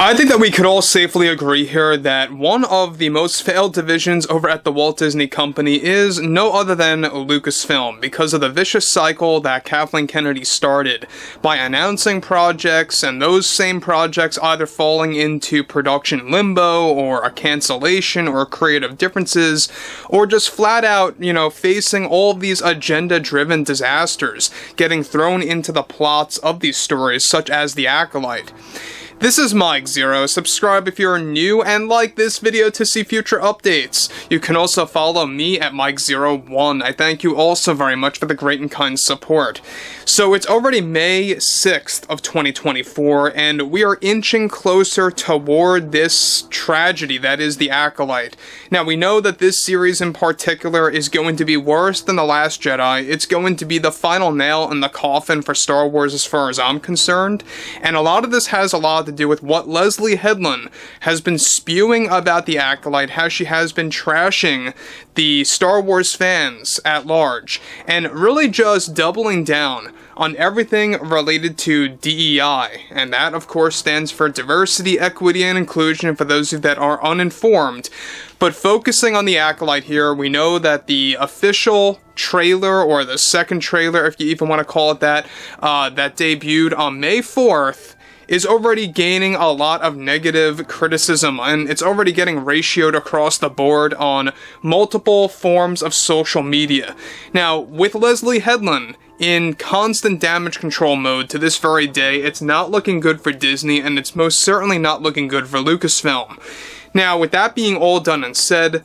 I think that we could all safely agree here that one of the most failed divisions over at the Walt Disney Company is no other than Lucasfilm, because of the vicious cycle that Kathleen Kennedy started by announcing projects and those same projects either falling into production limbo or a cancellation or creative differences, or just flat out, facing all of these agenda-driven disasters getting thrown into the plots of these stories, such as The Acolyte. This is Mike Zero. Subscribe if you're new and like this video to see future updates. You can also follow me at Mike01. I thank you all so very much for the great and kind support. So it's already May 6th of 2024 and we are inching closer toward this tragedy that is The Acolyte. Now we know that this series in particular is going to be worse than The Last Jedi. It's going to be the final nail in the coffin for Star Wars as far as I'm concerned. And a lot of this has a lot to do with what leslye Headland has been spewing about The Acolyte, how she has been trashing the Star Wars fans at large, and really just doubling down on everything related to DEI, and that of course stands for diversity, equity, and inclusion for those of you that are uninformed. But focusing on The Acolyte here, we know that the official trailer, or the second trailer if you even want to call it that, that debuted on May 4th, is already gaining a lot of negative criticism, and it's already getting ratioed across the board on multiple forms of social media. Now, with leslye Headland in constant damage control mode to this very day, it's not looking good for Disney, and it's most certainly not looking good for Lucasfilm. Now, with that being all done and said,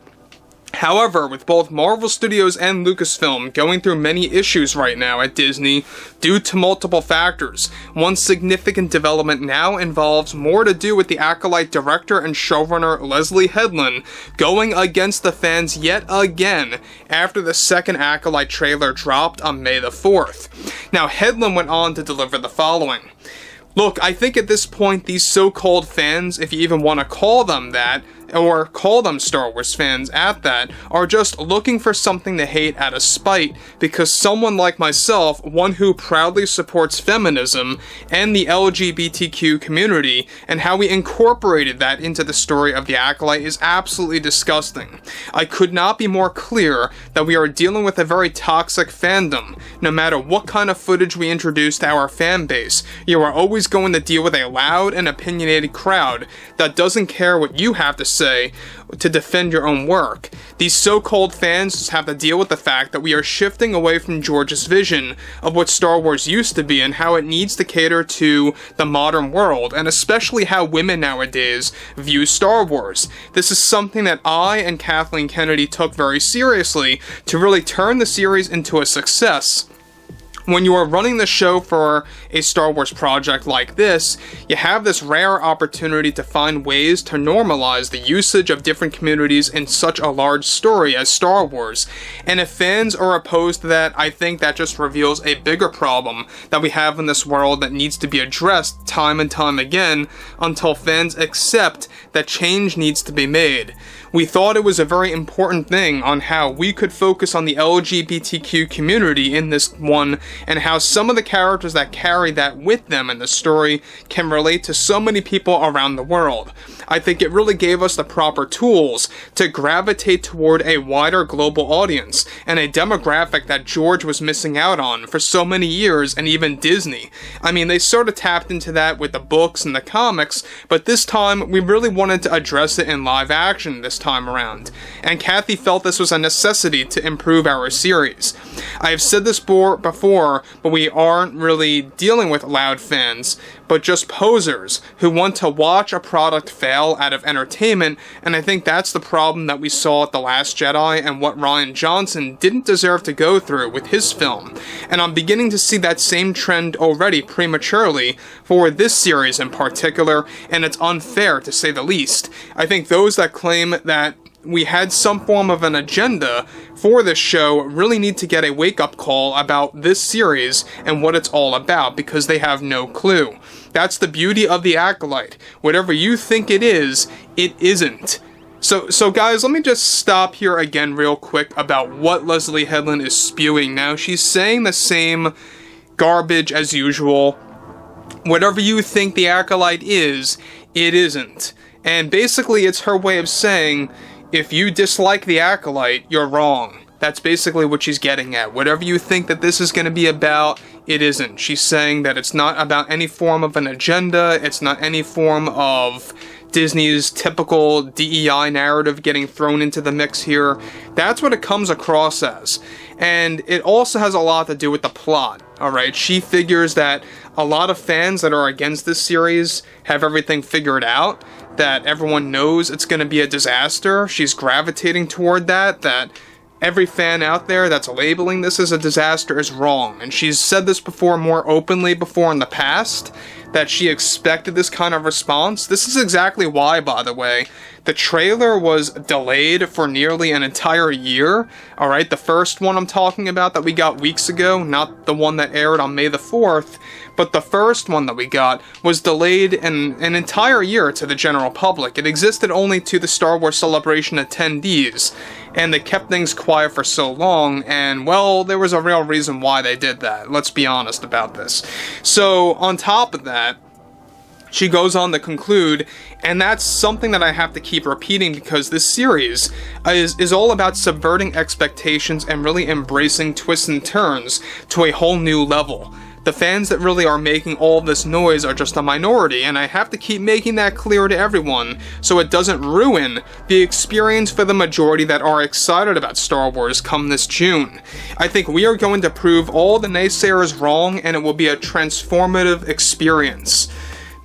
however, with both Marvel Studios and Lucasfilm going through many issues right now at Disney due to multiple factors, one significant development now involves more to do with the Acolyte director and showrunner leslye Headland going against the fans yet again after the second Acolyte trailer dropped on May the 4th. Now, Headland went on to deliver the following. Look, I think at this point, these so-called fans, if you even want to call them that, or call them Star Wars fans at that, are just looking for something to hate out of spite, because someone like myself, one who proudly supports feminism and the LGBTQ community, and how we incorporated that into the story of The Acolyte is absolutely disgusting. I could not be more clear that we are dealing with a very toxic fandom. No matter what kind of footage we introduce to our fan base, you are always going to deal with a loud and opinionated crowd that doesn't care what you have to say to defend your own work. These so-called fans just have to deal with the fact that we are shifting away from George's vision of what Star Wars used to be and how it needs to cater to the modern world, and especially how women nowadays view Star Wars. This is something that I and Kathleen Kennedy took very seriously to really turn the series into a success. When you are running the show for a Star Wars project like this, you have this rare opportunity to find ways to normalize the usage of different communities in such a large story as Star Wars. And if fans are opposed to that, I think that just reveals a bigger problem that we have in this world that needs to be addressed time and time again until fans accept that change needs to be made. We thought it was a very important thing on how we could focus on the LGBTQ community in this one, and how some of the characters that carry that with them in the story can relate to so many people around the world. I think it really gave us the proper tools to gravitate toward a wider global audience, and a demographic that George was missing out on for so many years, and even Disney. I mean, they sort of tapped into that with the books and the comics, but this time we really wanted to address it in live action this time around, and Kathy felt this was a necessity to improve our series. I have said this before, but we aren't really dealing with loud fans, but just posers who want to watch a product fail out of entertainment, and I think that's the problem that we saw at The Last Jedi and what Rian Johnson didn't deserve to go through with his film. And I'm beginning to see that same trend already prematurely for this series in particular, and it's unfair to say the least. I think those that claim that we had some form of an agenda for this show really need to get a wake-up call about this series and what it's all about, because they have no clue. That's the beauty of The Acolyte. Whatever you think it is, it isn't. So guys, let me just stop here again real quick about what leslye Headland is spewing now. She's saying the same garbage as usual. Whatever you think The Acolyte is, it isn't. And basically it's her way of saying, if you dislike the Acolyte, you're wrong. That's basically what she's getting at. Whatever you think that this is going to be about, it isn't. She's saying that it's not about any form of an agenda, it's not any form of Disney's typical DEI narrative getting thrown into the mix here. That's what it comes across as. And it also has a lot to do with the plot, alright? She figures that a lot of fans that are against this series have everything figured out, that everyone knows it's going to be a disaster. She's gravitating toward that every fan out there that's labeling this as a disaster is wrong. And she's said this before, more openly before in the past, that she expected this kind of response. This is exactly why, by the way, the trailer was delayed for nearly an entire year. Alright, the first one I'm talking about that we got weeks ago, not the one that aired on May the 4th, but the first one that we got was delayed an entire year to the general public. It existed only to the Star Wars Celebration attendees, and they kept things quiet for so long, and, well, there was a real reason why they did that. Let's be honest about this. So, on top of that, she goes on to conclude, and that's something that I have to keep repeating because this series is all about subverting expectations and really embracing twists and turns to a whole new level. The fans that really are making all this noise are just a minority, and I have to keep making that clear to everyone so it doesn't ruin the experience for the majority that are excited about Star Wars come this June. I think we are going to prove all the naysayers wrong, and it will be a transformative experience.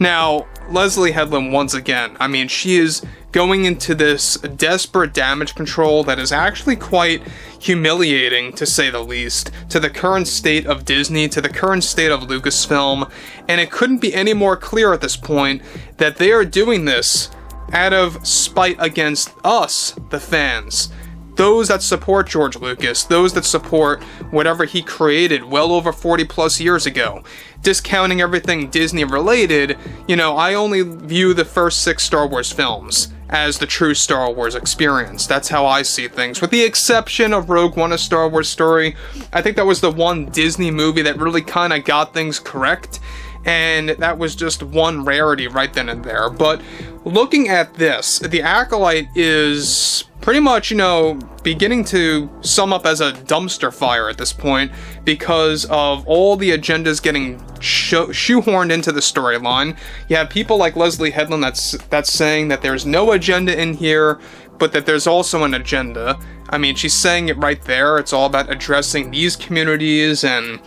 Now, Leslye Headland, once again, I mean, she is going into this desperate damage control that is actually quite humiliating, to say the least, to the current state of Disney, to the current state of Lucasfilm, and it couldn't be any more clear at this point that they are doing this out of spite against us, the fans. Those that support George Lucas, those that support whatever he created well over 40 plus years ago. Discounting everything Disney related, you know, I only view the first 6 Star Wars films as the true Star Wars experience. That's how I see things. With the exception of Rogue One: A Star Wars Story, I think that was the one Disney movie that really kind of got things correct, and that was just one rarity right then and there. But looking at this, the Acolyte is pretty much, you know, beginning to sum up as a dumpster fire at this point because of all the agendas getting shoehorned into the storyline. You have people like Leslye Headland that's saying that there's no agenda in here, but that there's also an agenda. I mean, she's saying it right there. It's all about addressing these communities and,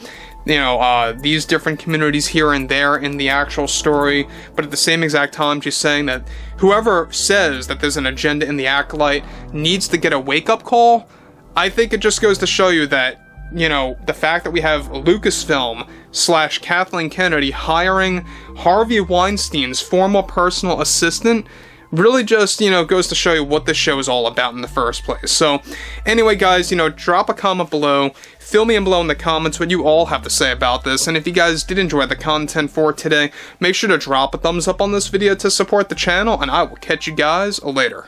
you know, these different communities here and there in the actual story, but at the same exact time, she's saying that whoever says that there's an agenda in the Acolyte needs to get a wake-up call. I think it just goes to show you that, you know, the fact that we have Lucasfilm / Kathleen Kennedy hiring Harvey Weinstein's former personal assistant really just, you know, goes to show you what this show is all about in the first place. So, anyway, guys, you know, drop a comment below. Fill me in below in the comments what you all have to say about this. And if you guys did enjoy the content for today, make sure to drop a thumbs up on this video to support the channel. And I will catch you guys later.